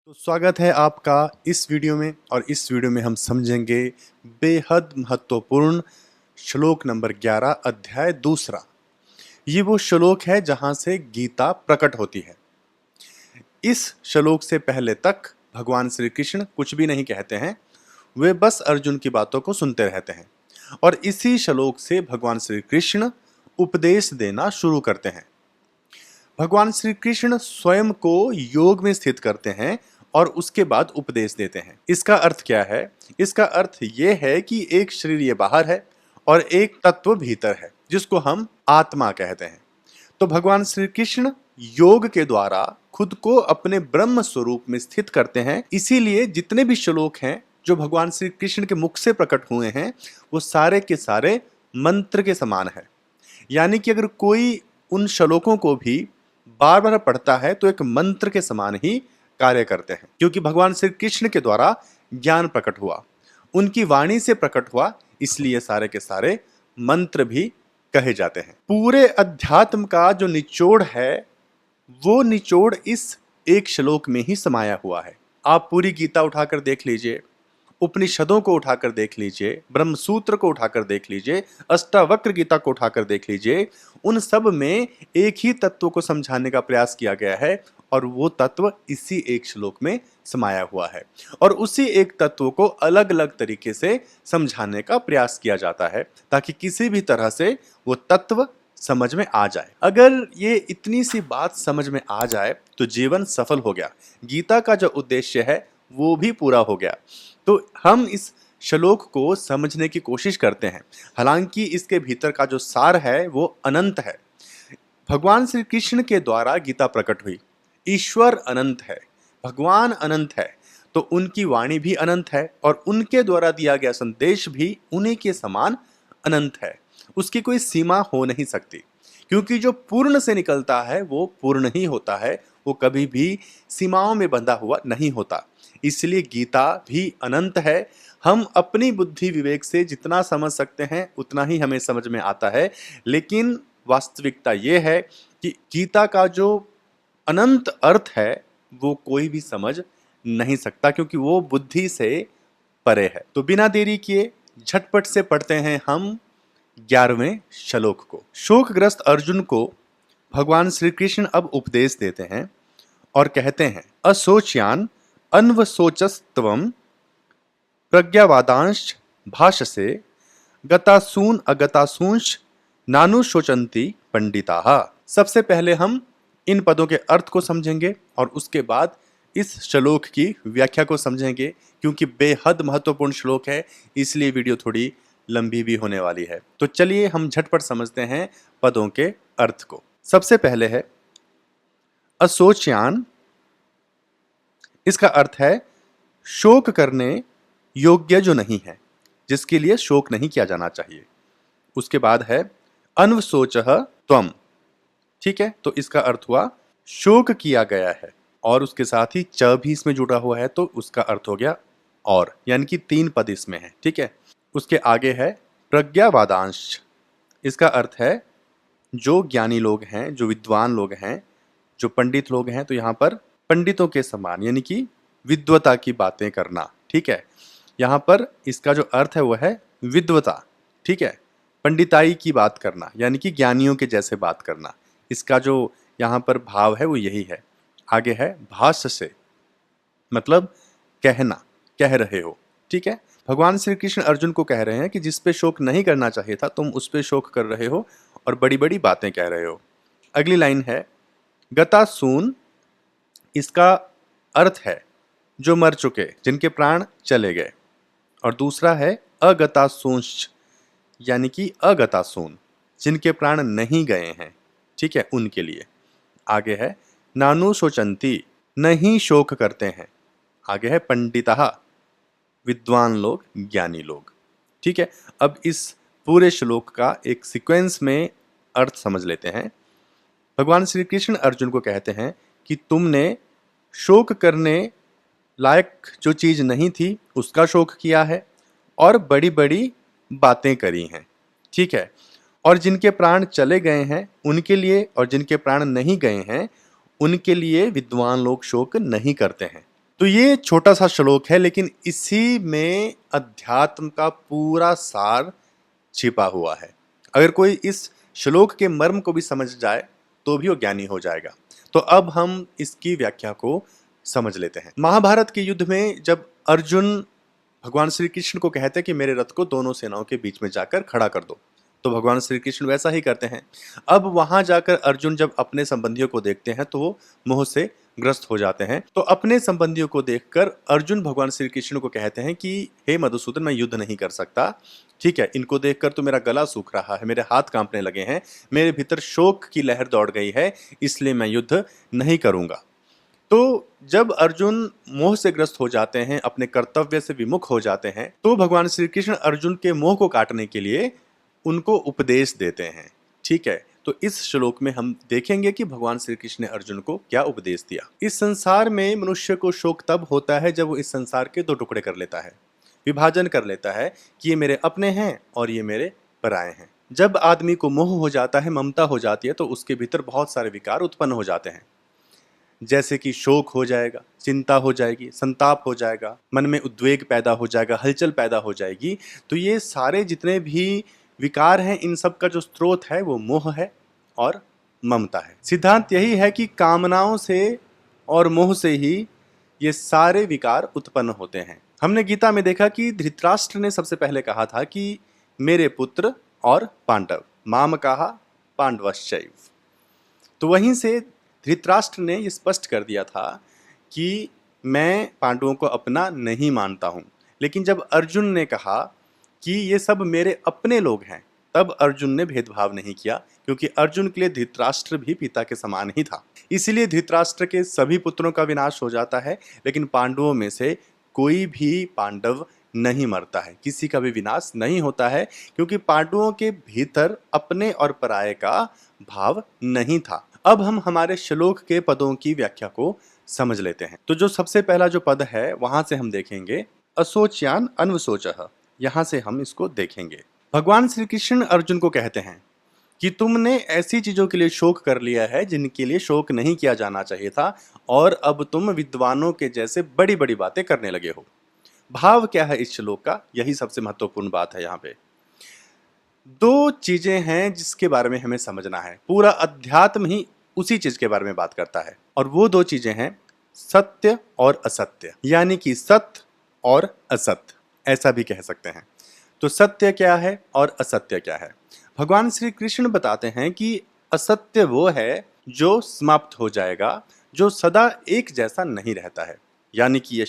तो स्वागत है आपका इस वीडियो में। और इस वीडियो में हम समझेंगे बेहद महत्वपूर्ण श्लोक नंबर 11 अध्याय दूसरा। ये वो श्लोक है जहां से गीता प्रकट होती है। इस श्लोक से पहले तक भगवान श्री कृष्ण कुछ भी नहीं कहते हैं, वे बस अर्जुन की बातों को सुनते रहते हैं। और इसी श्लोक से भगवान श्री कृष्ण उपदेश देना शुरू करते हैं। भगवान श्री कृष्ण स्वयं को योग में स्थित करते हैं और उसके बाद उपदेश देते हैं। इसका अर्थ क्या है? इसका अर्थ ये है कि एक शरीर ये बाहर है और एक तत्व भीतर है जिसको हम आत्मा कहते हैं। तो भगवान श्री कृष्ण योग के द्वारा खुद को अपने ब्रह्म स्वरूप में स्थित करते हैं। इसीलिए जितने भी श्लोक हैं जो भगवान श्री कृष्ण के मुख से प्रकट हुए हैं वो सारे के सारे मंत्र के समान है। यानी कि अगर कोई उन श्लोकों को भी बार बार पढ़ता है तो एक मंत्र के समान ही कार्य करते हैं, क्योंकि भगवान श्री कृष्ण के द्वारा ज्ञान प्रकट हुआ, उनकी वाणी से प्रकट हुआ, इसलिए सारे के सारे मंत्र भी कहे जाते हैं। पूरे अध्यात्म का जो निचोड़ है वो निचोड़ इस एक श्लोक में ही समाया हुआ है। आप पूरी गीता उठाकर देख लीजिए, उपनिषदों को उठाकर देख लीजिए, ब्रह्म सूत्र को उठाकर देख लीजिए, अष्टावक्र गीता को उठाकर देख लीजिए, उन सब में एक ही तत्व को समझाने का प्रयास किया गया है और वो तत्व इसी एक श्लोक में समाया हुआ है। और उसी एक तत्व को अलग अलग तरीके से समझाने का प्रयास किया जाता है ताकि किसी भी तरह से वो तत्व समझ में आ जाए। अगर ये इतनी सी बात समझ में आ जाए तो जीवन सफल हो गया, गीता का जो उद्देश्य है वो भी पूरा हो गया। तो हम इस श्लोक को समझने की कोशिश करते हैं। हालांकि इसके भीतर का जो सार है वो अनंत है। भगवान श्री कृष्ण के द्वारा गीता प्रकट हुई, ईश्वर अनंत है, भगवान अनंत है, तो उनकी वाणी भी अनंत है और उनके द्वारा दिया गया संदेश भी उन्हीं के समान अनंत है। उसकी कोई सीमा हो नहीं सकती, क्योंकि जो पूर्ण से निकलता है वो पूर्ण ही होता है, वो कभी भी सीमाओं में बंधा हुआ नहीं होता। इसलिए गीता भी अनंत है। हम अपनी बुद्धि विवेक से जितना समझ सकते हैं उतना ही हमें समझ में आता है, लेकिन वास्तविकता ये है कि गीता का जो अनंत अर्थ है वो कोई भी समझ नहीं सकता, क्योंकि वो बुद्धि से परे है। तो बिना देरी किए झटपट से पढ़ते हैं हम 11वें श्लोक को। शोकग्रस्त अर्जुन को भगवान श्री कृष्ण अब उपदेश देते हैं और कहते हैं, असोच्यान अन्वसोचस्त्वं प्रज्ञावादांश भाषसे गतासून अगतासूंश नानुशोचन्ति पंडिताः। सबसे पहले हम इन पदों के अर्थ को समझेंगे और उसके बाद इस श्लोक की व्याख्या को समझेंगे। क्योंकि बेहद महत्वपूर्ण श्लोक है इसलिए वीडियो थोड़ी लंबी भी होने वाली है। तो चलिए हम झटपट समझते हैं पदों के अर्थ को। सबसे पहले है असोच्यान। इसका अर्थ है शोक करने योग्य जो नहीं है, जिसके लिए शोक नहीं किया जाना चाहिए। उसके बाद है अन्वसोचः त्वम। ठीक है, तो इसका अर्थ हुआ शोक किया गया है और उसके साथ ही च भी इसमें जुड़ा हुआ है, तो उसका अर्थ हो गया और, यानी कि 3 पद इसमें है। ठीक है, उसके आगे है प्रज्ञावादांश। इसका अर्थ है जो ज्ञानी लोग हैं, जो विद्वान लोग हैं, जो पंडित लोग हैं, तो यहाँ पर पंडितों के समान यानी कि विद्वता की बातें करना। ठीक है, यहाँ पर इसका जो अर्थ है वो है विद्वता। ठीक है, पंडिताई की बात करना यानी कि ज्ञानियों के जैसे बात करना, इसका जो यहाँ पर भाव है वो यही है। आगे है भाष्य से, मतलब कहना, कह रहे हो। ठीक है, भगवान श्री कृष्ण अर्जुन को कह रहे हैं कि जिस पे शोक नहीं करना चाहिए था तुम उस पे शोक कर रहे हो और बड़ी बड़ी बातें कह रहे हो। अगली लाइन है गतासून। इसका अर्थ है जो मर चुके, जिनके प्राण चले गए। और दूसरा है अगतासूंश, यानी कि अगतासून, जिनके प्राण नहीं गए हैं। ठीक है, उनके लिए। आगे है नानुशोचन्ति, नहीं शोक करते हैं। आगे है पंडितः, विद्वान लोग, ज्ञानी लोग। ठीक है, अब इस पूरे श्लोक का एक सीक्वेंस में अर्थ समझ लेते हैं। भगवान श्री कृष्ण अर्जुन को कहते हैं कि तुमने शोक करने लायक जो चीज नहीं थी उसका शोक किया है और बड़ी बड़ी बातें करी हैं। ठीक है, और जिनके प्राण चले गए हैं उनके लिए, और जिनके प्राण नहीं गए हैं उनके लिए विद्वान लोग शोक नहीं करते हैं। तो ये छोटा सा श्लोक है, लेकिन इसी में अध्यात्म का पूरा सार छिपा हुआ है। अगर कोई इस श्लोक के मर्म को भी समझ जाए तो भी वो ज्ञानी हो जाएगा। तो अब हम इसकी व्याख्या को समझ लेते हैं। महाभारत के युद्ध में जब अर्जुन भगवान श्री कृष्ण को कहते हैं कि मेरे रथ को दोनों सेनाओं के बीच में जाकर खड़ा कर दो, तो भगवान श्री कृष्ण वैसा ही करते हैं। अब वहां जाकर अर्जुन जब अपने संबंधियों को देखते हैं तो वो मोह से ग्रस्त हो जाते हैं। तो अपने संबंधियों को देखकर अर्जुन भगवान श्री कृष्ण को कहते हैं कि हे मधुसूदन, मैं युद्ध नहीं कर सकता। ठीक है, इनको देखकर तो मेरा गला सूख रहा है, मेरे हाथ कांपने लगे हैं, मेरे भीतर शोक की लहर दौड़ गई है, इसलिए मैं युद्ध नहीं करूंगा। तो जब अर्जुन मोह से ग्रस्त हो जाते हैं, अपने कर्तव्य से विमुख हो जाते हैं, तो भगवान श्री कृष्ण अर्जुन के मोह को काटने के लिए उनको उपदेश देते हैं। ठीक है, तो इस श्लोक में हम देखेंगे कि भगवान श्री कृष्ण ने अर्जुन को क्या उपदेश दिया। इस संसार में मनुष्य को शोक तब होता है जब वो इस संसार के दो टुकड़े कर लेता है, विभाजन कर लेता है कि ये मेरे अपने हैं और ये मेरे पराये हैं। जब आदमी को मोह हो जाता है, ममता हो जाती है, तो उसके भीतर बहुत सारे विकार उत्पन्न हो जाते हैं, जैसे कि शोक हो जाएगा, चिंता हो जाएगी, संताप हो जाएगा, मन में उद्वेग पैदा हो जाएगा, हलचल पैदा हो जाएगी। तो ये सारे जितने भी विकार हैं, इन सब का जो स्रोत है वो मोह है और ममता है। सिद्धांत यही है कि कामनाओं से और मोह से ही ये सारे विकार उत्पन्न होते हैं। हमने गीता में देखा कि धृतराष्ट्र ने सबसे पहले कहा था कि मेरे पुत्र और पांडव, माम कहा पांडवश्चैव। तो वहीं से धृतराष्ट्र ने ये स्पष्ट कर दिया था कि मैं पांडवों को अपना नहीं मानता हूँ। लेकिन जब अर्जुन ने कहा कि ये सब मेरे अपने लोग हैं, तब अर्जुन ने भेदभाव नहीं किया, क्योंकि अर्जुन के लिए धृतराष्ट्र भी पिता के समान ही था। इसीलिए धृतराष्ट्र के सभी पुत्रों का विनाश हो जाता है, लेकिन पांडवों में से कोई भी पांडव नहीं मरता है, किसी का भी विनाश नहीं होता है, क्योंकि पांडवों के भीतर अपने और पराये का भाव नहीं था। अब हम हमारे श्लोक के पदों की व्याख्या को समझ लेते हैं। तो जो सबसे पहला जो पद है वहां से हम देखेंगे असोच्यान अन्वसोचः। यहां से हम इसको देखेंगे। भगवान श्री कृष्ण अर्जुन को कहते हैं कि तुमने ऐसी चीजों के लिए शोक कर लिया है जिनके लिए शोक नहीं किया जाना चाहिए था, और अब तुम विद्वानों के जैसे बड़ी बड़ी बातें करने लगे हो। भाव क्या है इस श्लोक का, यही सबसे महत्वपूर्ण बात है। यहाँ पे दो चीजें हैं जिसके बारे में हमें समझना है। पूरा अध्यात्म ही उसी चीज के बारे में बात करता है, और वो दो चीजें हैं सत्य और असत्य, यानी कि सत्य और असत्य, ऐसा भी कह सकते हैं। तो सत्य क्या है और असत्य क्या है? भगवान श्री कृष्ण बताते हैं कि असत्य वो है जो समाप्त हो जाएगा, जो सदा एक जैसा नहीं रहता है, यानी कि ये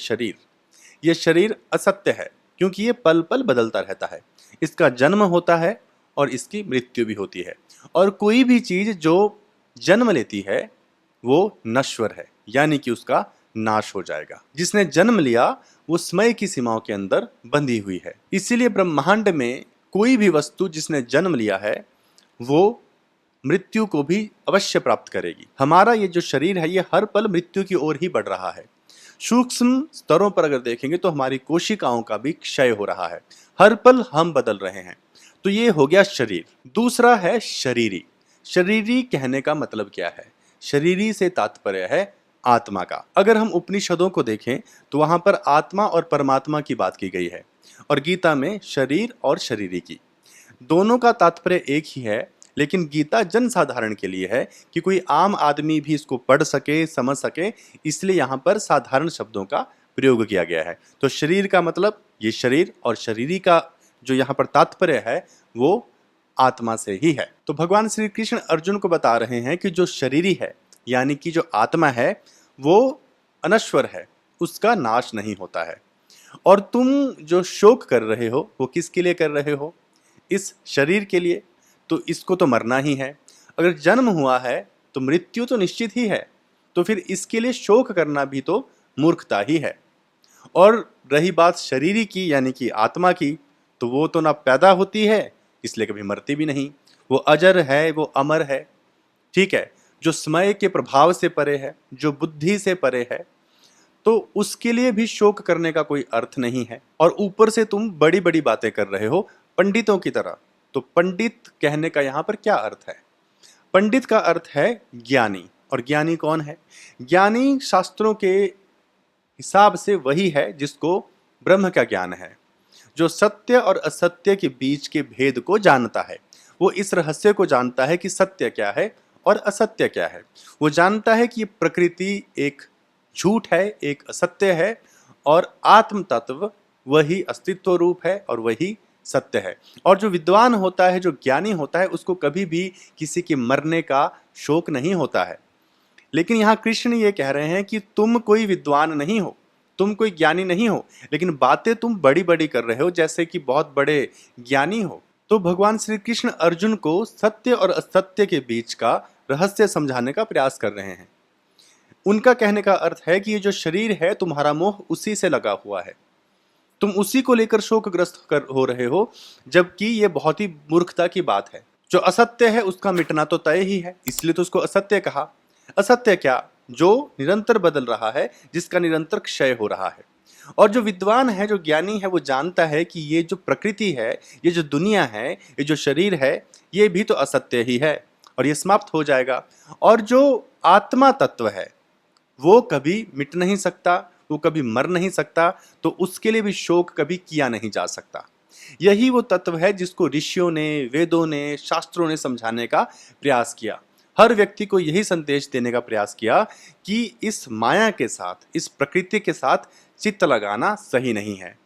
शरीर असत्य है, क्योंकि ये पल पल बदलता रहता है। इसका जन्म होता है और इसकी मृत्यु भी होती है, और कोई भी चीज जो जन्म लेती है वो नश्वर है, यानी कि उसका नाश हो जाएगा। जिसने जन्म लिया वो समय की सीमाओं के अंदर बंधी हुई है। इसीलिए ब्रह्मांड में कोई भी वस्तु जिसने जन्म लिया है वो मृत्यु को भी अवश्य प्राप्त करेगी। हमारा ये जो शरीर है ये हर पल मृत्यु की ओर ही बढ़ रहा है। सूक्ष्म स्तरों पर अगर देखेंगे तो हमारी कोशिकाओं का भी क्षय हो रहा है, हर पल हम बदल रहे हैं। तो ये हो गया शरीर। दूसरा है शरीरी। शरीरी कहने का मतलब क्या है? शरीरी से तात्पर्य है आत्मा का। अगर हम उपनिषदों को देखें तो वहां पर आत्मा और परमात्मा की बात की गई है, और गीता में शरीर और शरीरी की। दोनों का तात्पर्य एक ही है, लेकिन गीता जन साधारण के लिए है कि कोई आम आदमी भी इसको पढ़ सके, समझ सके, इसलिए यहाँ पर साधारण शब्दों का प्रयोग किया गया है। तो शरीर का मतलब ये शरीर, और शरीरी का जो यहाँ पर तात्पर्य है वो आत्मा से ही है। तो भगवान श्री कृष्ण अर्जुन को बता रहे हैं कि जो शरीरी है, यानी कि जो आत्मा है, वो अनश्वर है, उसका नाश नहीं होता है। और तुम जो शोक कर रहे हो वो किसके लिए कर रहे हो? इस शरीर के लिए। तो इसको तो मरना ही है। अगर जन्म हुआ है तो मृत्यु तो निश्चित ही है, तो फिर इसके लिए शोक करना भी तो मूर्खता ही है। और रही बात शरीरी की, यानी कि आत्मा की, तो वो तो ना पैदा होती है, इसलिए कभी मरती भी नहीं। वो अजर है, वो अमर है। ठीक है, जो समय के प्रभाव से परे है, जो बुद्धि से परे है, तो उसके लिए भी शोक करने का कोई अर्थ नहीं है। और ऊपर से तुम बड़ी बड़ी बातें कर रहे हो पंडितों की तरह। तो पंडित कहने का यहाँ पर क्या अर्थ है? पंडित का अर्थ है ज्ञानी। और ज्ञानी कौन है? ज्ञानी शास्त्रों के हिसाब से वही है जिसको ब्रह्म का ज्ञान है, जो सत्य और असत्य के बीच के भेद को जानता है। वो इस रहस्य को जानता है कि सत्य क्या है और असत्य क्या है। वो जानता है कि ये प्रकृति एक झूठ है, एक असत्य है, और आत्म तत्व वही अस्तित्व रूप है और वही सत्य है। और जो विद्वान होता है, जो ज्ञानी होता है, उसको कभी भी किसी के मरने का शोक नहीं होता है। लेकिन यहाँ कृष्ण ये कह रहे हैं कि तुम कोई विद्वान नहीं हो, तुम कोई ज्ञानी नहीं हो, लेकिन बातें तुम बड़ी बड़ी कर रहे हो जैसे कि बहुत बड़े ज्ञानी हो। तो भगवान श्री कृष्ण अर्जुन को सत्य और असत्य के बीच का रहस्य समझाने का प्रयास कर रहे हैं। उनका कहने का अर्थ है कि ये जो शरीर है, तुम्हारा मोह उसी से लगा हुआ है, तुम उसी को लेकर शोकग्रस्त हो रहे हो, जबकि ये बहुत ही मूर्खता की बात है। जो असत्य है उसका मिटना तो तय ही है, इसलिए तो उसको असत्य कहा। असत्य क्या? जो निरंतर बदल रहा है, जिसका निरंतर क्षय हो रहा है। और जो विद्वान है, जो ज्ञानी है, वो जानता है कि ये जो प्रकृति है, ये जो दुनिया है, ये जो शरीर है, ये भी तो असत्य ही है और ये समाप्त हो जाएगा। और जो आत्मा तत्व है वो कभी मिट नहीं सकता, वो कभी मर नहीं सकता, तो उसके लिए भी शोक कभी किया नहीं जा सकता। यही वो तत्व है जिसको ऋषियों ने, वेदों ने, शास्त्रों ने समझाने का प्रयास किया। हर व्यक्ति को यही संदेश देने का प्रयास किया कि इस माया के साथ, इस प्रकृति के साथ चित्त लगाना सही नहीं है,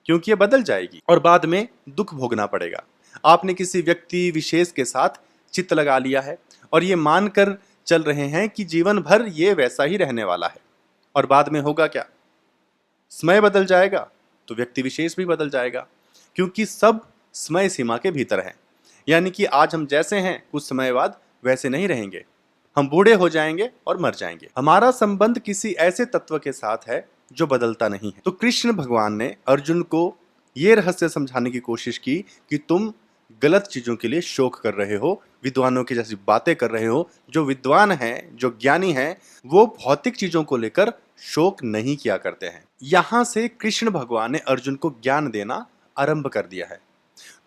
क्योंकि ये बदल जाएगी और बाद में दुख भोगना पड़ेगा। आपने किसी व्यक्ति विशेष के साथ चित्त लगा लिया है और ये मानकर चल रहे हैं कि जीवन भर ये वैसा ही रहने वाला है, और बाद में होगा क्या? समय बदल जाएगा तो व्यक्ति विशेष भी बदल जाएगा, क्योंकि सब समय सीमा के भीतर है। यानी कि आज हम जैसे हैं, कुछ समय बाद वैसे नहीं रहेंगे, हम बूढ़े हो जाएंगे और मर जाएंगे। हमारा संबंध किसी ऐसे तत्व के साथ है जो बदलता नहीं है। तो कृष्ण भगवान ने अर्जुन को ये रहस्य समझाने की कोशिश की कि तुम गलत चीजों के लिए शोक कर रहे हो, विद्वानों की जैसी बातें कर रहे हो। जो विद्वान हैं, जो ज्ञानी हैं, वो भौतिक चीजों को लेकर शोक नहीं किया करते हैं। यहां से कृष्ण भगवान ने अर्जुन को ज्ञान देना आरंभ कर दिया है।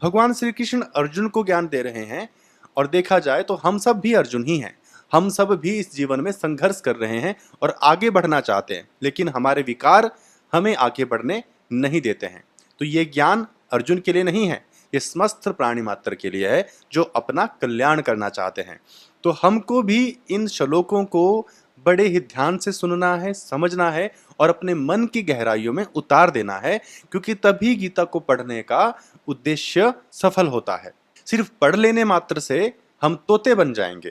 भगवान श्री कृष्ण अर्जुन को ज्ञान दे रहे हैं, और देखा जाए तो हम सब भी अर्जुन ही हैं। हम सब भी इस जीवन में संघर्ष कर रहे हैं और आगे बढ़ना चाहते हैं, लेकिन हमारे विकार हमें आगे बढ़ने नहीं देते हैं। तो ये ज्ञान अर्जुन के लिए नहीं है, ये समस्त प्राणी मात्र के लिए है जो अपना कल्याण करना चाहते हैं। तो हमको भी इन श्लोकों को बड़े ही ध्यान से सुनना है, समझना है और अपने मन की गहराइयों में उतार देना है, क्योंकि तभी गीता को पढ़ने का उद्देश्य सफल होता है। सिर्फ पढ़ लेने मात्र से हम तोते बन जाएंगे।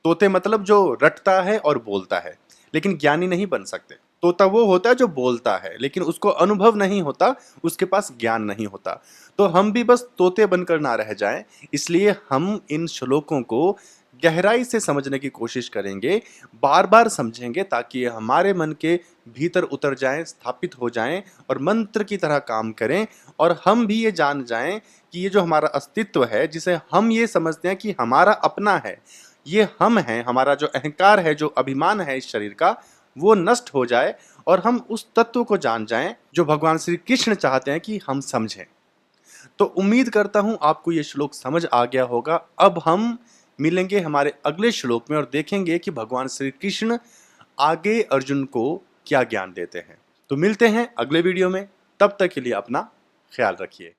तोते मतलब जो रटता है और बोलता है, लेकिन ज्ञानी नहीं बन सकते। तोता वो होता है जो बोलता है, लेकिन उसको अनुभव नहीं होता, उसके पास ज्ञान नहीं होता। तो हम भी बस तोते बनकर ना रह जाएं, इसलिए हम इन श्लोकों को गहराई से समझने की कोशिश करेंगे, बार बार समझेंगे, ताकि ये हमारे मन के भीतर उतर जाएं, स्थापित हो जाएं और मंत्र की तरह काम करें। और हम भी ये जान जाएं कि ये जो हमारा अस्तित्व है, जिसे हम ये समझते हैं कि हमारा अपना है, ये हम हैं, हमारा जो अहंकार है, जो अभिमान है इस शरीर का, वो नष्ट हो जाए और हम उस तत्व को जान जाएं जो भगवान श्री कृष्ण चाहते हैं कि हम समझें। तो उम्मीद करता हूं आपको ये श्लोक समझ आ गया होगा। अब हम मिलेंगे हमारे अगले श्लोक में और देखेंगे कि भगवान श्री कृष्ण आगे अर्जुन को क्या ज्ञान देते हैं। तो मिलते हैं अगले वीडियो में, तब तक के लिए अपना ख्याल रखिए।